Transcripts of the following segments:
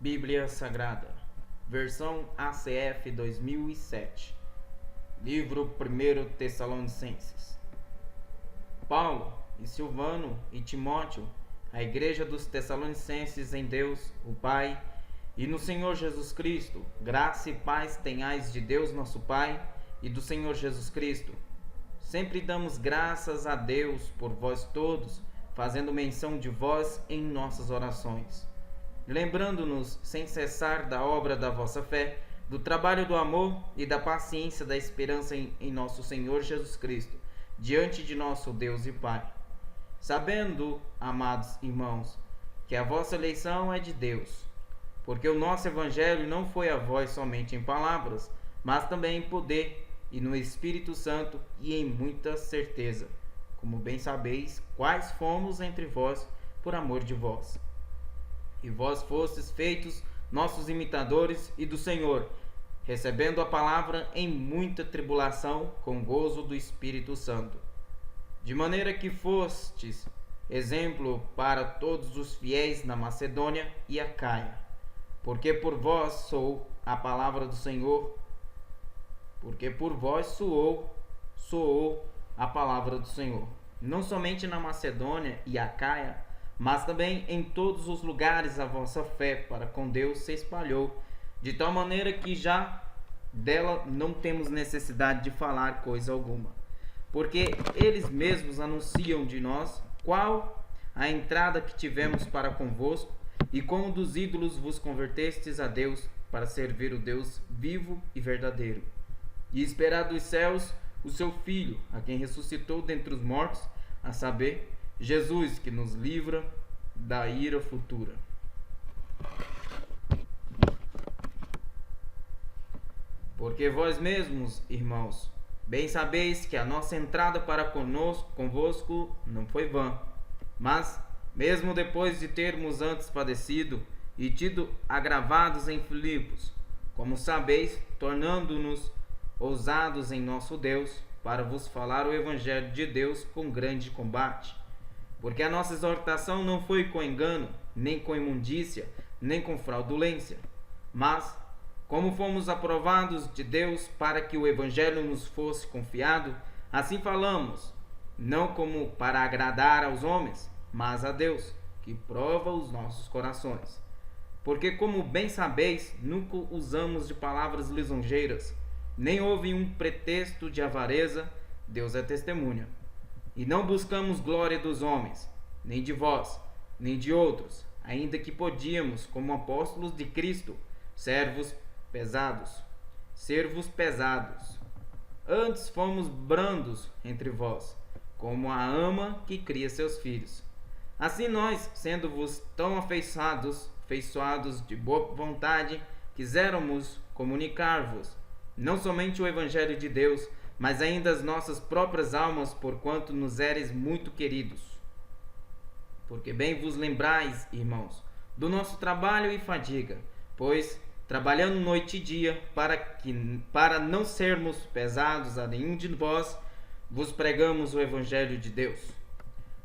Bíblia Sagrada, versão ACF 2007, livro 1 Tessalonicenses. Paulo e Silvano e Timóteo, a igreja dos Tessalonicenses em Deus, o Pai, e no Senhor Jesus Cristo, graça e paz tenhais de Deus nosso Pai e do Senhor Jesus Cristo. Sempre damos graças a Deus por vós todos, fazendo menção de vós em nossas orações, lembrando-nos sem cessar da obra da vossa fé, do trabalho do amor e da paciência da esperança em nosso Senhor Jesus Cristo, diante de nosso Deus e Pai. Sabendo, amados irmãos, que a vossa eleição é de Deus, porque o nosso Evangelho não foi a vós somente em palavras, mas também em poder e no Espírito Santo e em muita certeza, como bem sabeis, quais fomos entre vós por amor de vós. E vós fostes feitos nossos imitadores e do Senhor, recebendo a palavra em muita tribulação com gozo do Espírito Santo. De maneira que fostes exemplo para todos os fiéis na Macedônia e Acaia, porque por vós soou a palavra do Senhor, porque por vós soou a palavra do Senhor, não somente na Macedônia e Acaia, mas também em todos os lugares a vossa fé para com Deus se espalhou, de tal maneira que já dela não temos necessidade de falar coisa alguma, porque eles mesmos anunciam de nós qual a entrada que tivemos para convosco, e como dos ídolos vos convertestes a Deus para servir o Deus vivo e verdadeiro, e esperar dos céus o seu Filho, a quem ressuscitou dentre os mortos, a saber, Jesus, que nos livra da ira futura. Porque vós mesmos, irmãos, bem sabeis que a nossa entrada para convosco não foi vã, mas, mesmo depois de termos antes padecido e tido agravados em Filipos, como sabeis, tornando-nos ousados em nosso Deus, para vos falar o Evangelho de Deus com grande combate. Porque a nossa exortação não foi com engano, nem com imundícia, nem com fraudulência, mas, como fomos aprovados de Deus para que o Evangelho nos fosse confiado, assim falamos, não como para agradar aos homens, mas a Deus, que prova os nossos corações. Porque, como bem sabeis, nunca usamos de palavras lisonjeiras, nem houve um pretexto de avareza, Deus é testemunha. E não buscamos glória dos homens, nem de vós, nem de outros, ainda que podíamos, como apóstolos de Cristo, servos pesados. Antes fomos brandos entre vós, como a ama que cria seus filhos. Assim nós, sendo-vos tão afeiçoados de boa vontade, quiséramos comunicar-vos, não somente o Evangelho de Deus, mas ainda as nossas próprias almas, porquanto nos eres muito queridos. Porque bem vos lembrais, irmãos, do nosso trabalho e fadiga, pois, trabalhando noite e dia, para não sermos pesados a nenhum de vós, vos pregamos o Evangelho de Deus.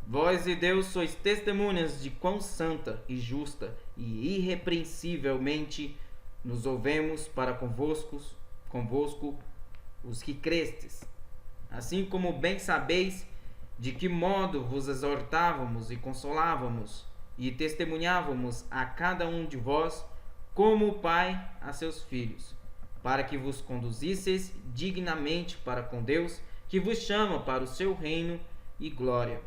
Vós e Deus sois testemunhas de quão santa e justa e irrepreensivelmente nos ouvemos para convosco os que crestes, assim como bem sabeis de que modo vos exortávamos e consolávamos e testemunhávamos a cada um de vós como o Pai a seus filhos, para que vos conduzisseis dignamente para com Deus, que vos chama para o seu reino e glória.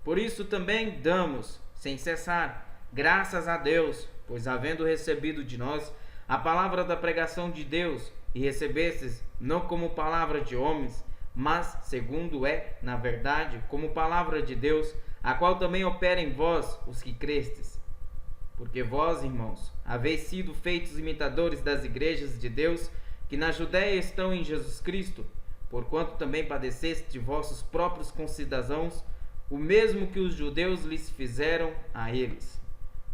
Por isso também damos, sem cessar, graças a Deus, pois havendo recebido de nós a palavra da pregação de Deus, e recebestes não como palavra de homens, mas, segundo é, na verdade, como palavra de Deus, a qual também opera em vós, os que crestes. Porque vós, irmãos, haveis sido feitos imitadores das igrejas de Deus, que na Judéia estão em Jesus Cristo, porquanto também padeceste de vossos próprios concidadãos, o mesmo que os judeus lhes fizeram a eles,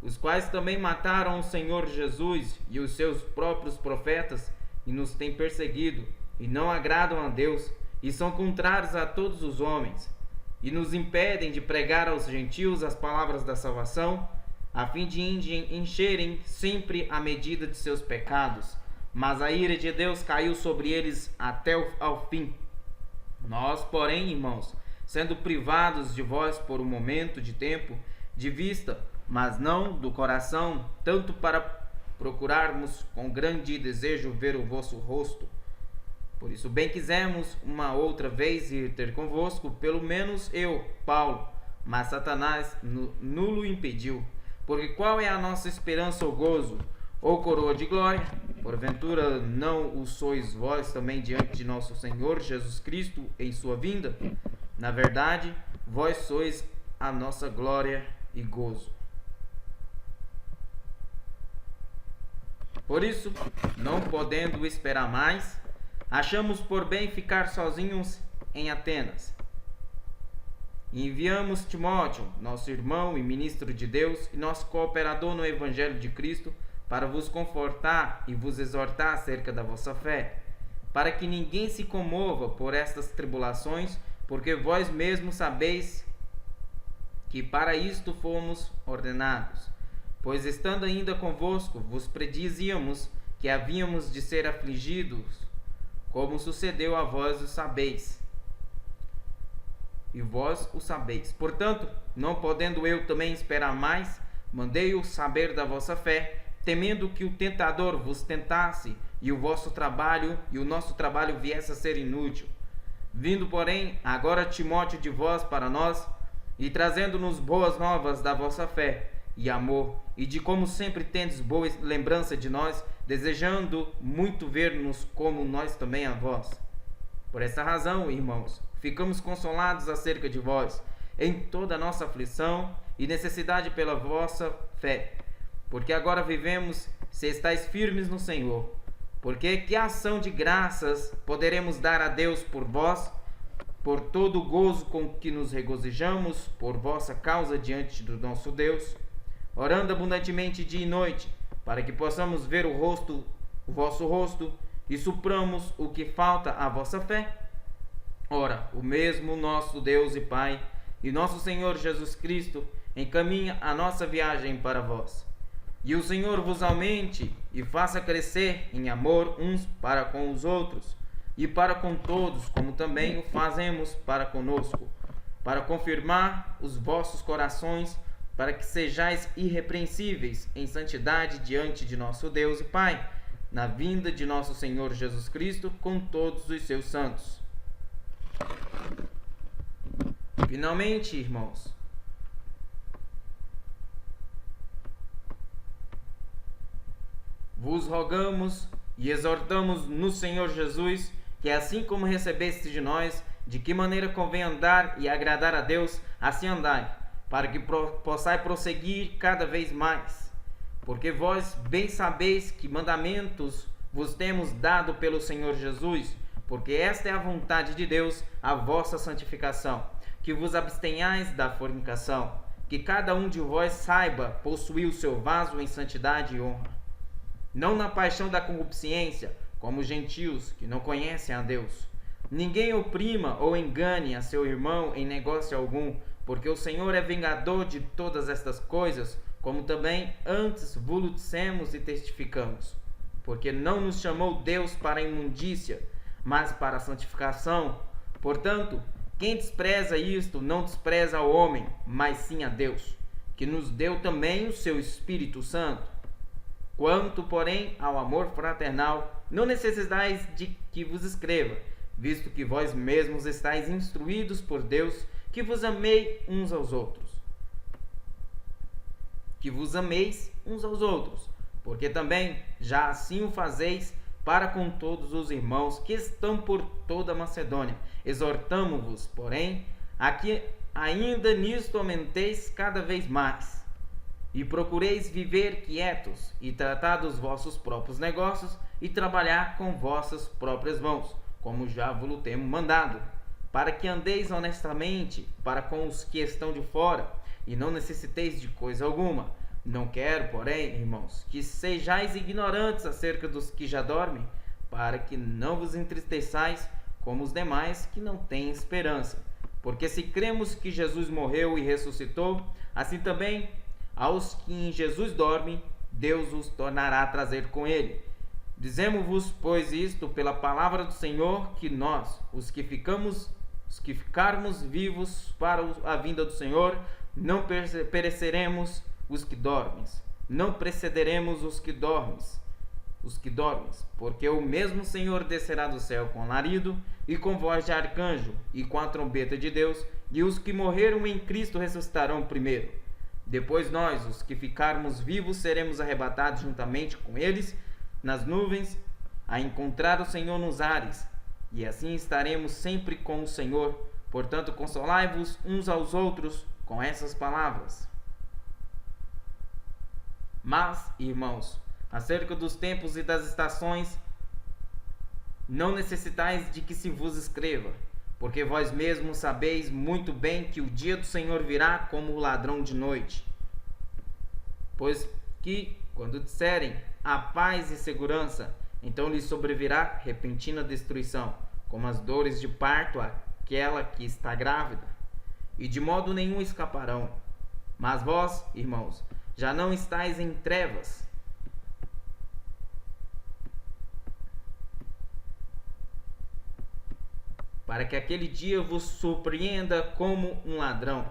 os quais também mataram o Senhor Jesus e os seus próprios profetas, e nos têm perseguido, e não agradam a Deus, e são contrários a todos os homens, e nos impedem de pregar aos gentios as palavras da salvação, a fim de encherem sempre a medida de seus pecados. Mas a ira de Deus caiu sobre eles até ao fim. Nós, porém, irmãos, sendo privados de vós por um momento de tempo, de vista, mas não do coração, tanto para procurarmos com grande desejo ver o vosso rosto. Por isso bem quisemos uma outra vez ir ter convosco, pelo menos eu, Paulo, mas Satanás nulo impediu. Porque qual é a nossa esperança ou gozo, ou coroa de glória? Porventura não o sois vós também diante de nosso Senhor Jesus Cristo em sua vinda? Na verdade, vós sois a nossa glória e gozo. Por isso, não podendo esperar mais, achamos por bem ficar sozinhos em Atenas. E enviamos Timóteo, nosso irmão e ministro de Deus, e nosso cooperador no Evangelho de Cristo, para vos confortar e vos exortar acerca da vossa fé, para que ninguém se comova por estas tribulações, porque vós mesmos sabeis que para isto fomos ordenados. Pois estando ainda convosco, vos predizíamos que havíamos de ser afligidos, como sucedeu a vós o sabeis. E vós o sabeis. Portanto, não podendo eu também esperar mais, mandei-o saber da vossa fé, temendo que o tentador vos tentasse e o vosso trabalho e o nosso trabalho viesse a ser inútil. Vindo, porém, agora Timóteo de vós para nós, e trazendo-nos boas novas da vossa fé e amor, e de como sempre tendes boa lembrança de nós, desejando muito ver-nos como nós também a vós. Por essa razão, irmãos, ficamos consolados acerca de vós, em toda a nossa aflição e necessidade pela vossa fé, porque agora vivemos se estáis firmes no Senhor. Porque que ação de graças poderemos dar a Deus por vós, por todo o gozo com que nos regozijamos por vossa causa diante do nosso Deus, orando abundantemente dia e noite, para que possamos ver o vosso rosto, e supramos o que falta à vossa fé? Ora, o mesmo nosso Deus e Pai, e nosso Senhor Jesus Cristo, encaminha a nossa viagem para vós. E o Senhor vos aumente e faça crescer em amor uns para com os outros, e para com todos, como também o fazemos para conosco, para confirmar os vossos corações, para que sejais irrepreensíveis em santidade diante de nosso Deus e Pai, na vinda de nosso Senhor Jesus Cristo com todos os seus santos. Finalmente, irmãos, vos rogamos e exortamos no Senhor Jesus, que assim como recebeste de nós, de que maneira convém andar e agradar a Deus, assim andai, para que possais prosseguir cada vez mais. Porque vós bem sabeis que mandamentos vos temos dado pelo Senhor Jesus, porque esta é a vontade de Deus, a vossa santificação, que vos abstenhais da fornicação, que cada um de vós saiba possuir o seu vaso em santidade e honra, não na paixão da concupiscência, como os gentios que não conhecem a Deus. Ninguém oprima ou engane a seu irmão em negócio algum, porque o Senhor é vingador de todas estas coisas, como também antes vos dissemos e testificamos. Porque não nos chamou Deus para a imundícia, mas para a santificação. Portanto, quem despreza isto não despreza ao homem, mas sim a Deus, que nos deu também o seu Espírito Santo. Quanto, porém, ao amor fraternal, não necessitais de que vos escreva, visto que vós mesmos estáis instruídos por Deus, que vos ameis uns aos outros. Que vos ameis uns aos outros, porque também já assim o fazeis para com todos os irmãos que estão por toda a Macedônia. Exortamo-vos, porém, a que ainda nisto aumenteis cada vez mais, e procureis viver quietos, e tratar dos vossos próprios negócios, e trabalhar com vossas próprias mãos, como já vos temos mandado, para que andeis honestamente para com os que estão de fora, e não necessiteis de coisa alguma. Não quero, porém, irmãos, que sejais ignorantes acerca dos que já dormem, para que não vos entristeçais como os demais que não têm esperança. Porque se cremos que Jesus morreu e ressuscitou, assim também aos que em Jesus dormem, Deus os tornará a trazer com ele. Dizemos-vos, pois, isto pela palavra do Senhor, que nós, os que ficarmos vivos para a vinda do Senhor, não pereceremos os que dormem, não precederemos os que dormem, porque o mesmo Senhor descerá do céu com alarido, e com voz de arcanjo, e com a trombeta de Deus, e os que morreram em Cristo ressuscitarão primeiro. Depois nós, os que ficarmos vivos, seremos arrebatados juntamente com eles nas nuvens, a encontrar o Senhor nos ares, e assim estaremos sempre com o Senhor. Portanto, consolai-vos uns aos outros com essas palavras. Mas, irmãos, acerca dos tempos e das estações, não necessitais de que se vos escreva, porque vós mesmos sabeis muito bem que o dia do Senhor virá como o ladrão de noite. Pois que, quando disserem a paz e segurança, então lhes sobrevirá repentina destruição, como as dores de parto àquela que está grávida, e de modo nenhum escaparão. Mas vós, irmãos, já não estáis em trevas, para que aquele dia vos surpreenda como um ladrão.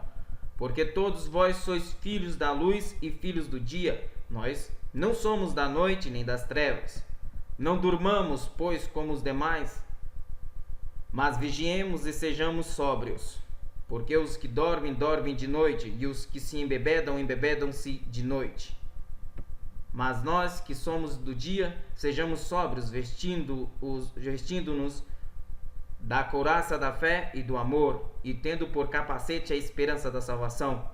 Porque todos vós sois filhos da luz e filhos do dia. Nós não somos da noite nem das trevas. Não durmamos, pois, como os demais, mas vigiemos e sejamos sóbrios. Porque os que dormem, dormem de noite, e os que se embebedam, embebedam-se de noite. Mas nós que somos do dia, sejamos sóbrios, vestindo-nos da couraça da fé e do amor, e tendo por capacete a esperança da salvação.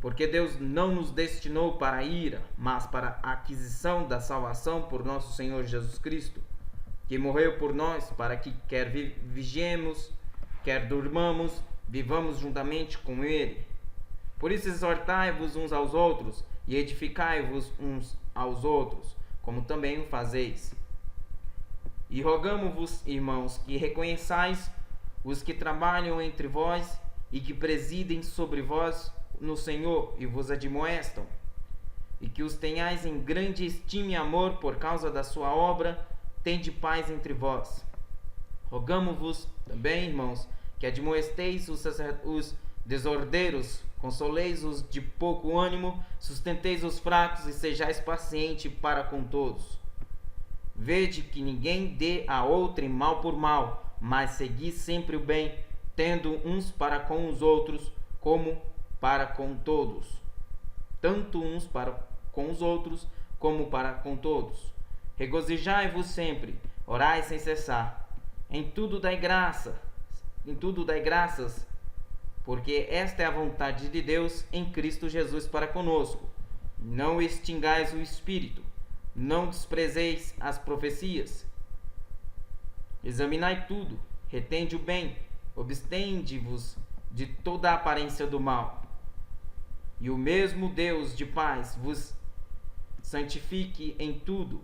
Porque Deus não nos destinou para a ira, mas para a aquisição da salvação por nosso Senhor Jesus Cristo, que morreu por nós, para que quer vigiemos, quer durmamos, vivamos juntamente com Ele. Por isso exortai-vos uns aos outros, e edificai-vos uns aos outros, como também o fazeis. E rogamo-vos, irmãos, que reconheçais os que trabalham entre vós e que presidem sobre vós no Senhor e vos admoestam, e que os tenhais em grande estima e amor por causa da sua obra, tende paz entre vós. Rogamo-vos também, irmãos, que admoesteis os desordeiros, consoleis os de pouco ânimo, sustenteis os fracos e sejais pacientes para com todos. Vede que ninguém dê a outrem mal por mal, mas segui sempre o bem, tendo uns para com os outros, como para com todos. Tanto uns para com os outros, como para com todos. Regozijai-vos sempre, orai sem cessar. Em tudo dai graças, porque esta é a vontade de Deus em Cristo Jesus para conosco. Não extingais o Espírito, não desprezeis as profecias. Examinai tudo, retende o bem, abstende-vos de toda a aparência do mal. E o mesmo Deus de paz vos santifique em tudo,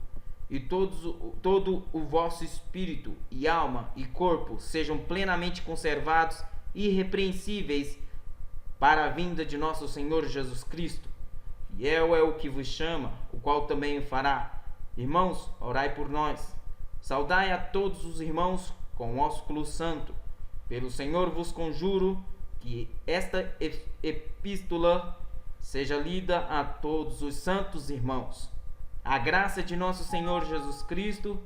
e todo o vosso espírito e alma e corpo sejam plenamente conservados e irrepreensíveis para a vinda de nosso Senhor Jesus Cristo. Fiel é o que vos chama, o qual também o fará. Irmãos, orai por nós. Saudai a todos os irmãos com ósculo santo. Pelo Senhor vos conjuro que esta epístola seja lida a todos os santos irmãos. A graça de nosso Senhor Jesus Cristo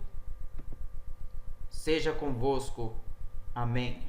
seja convosco. Amém.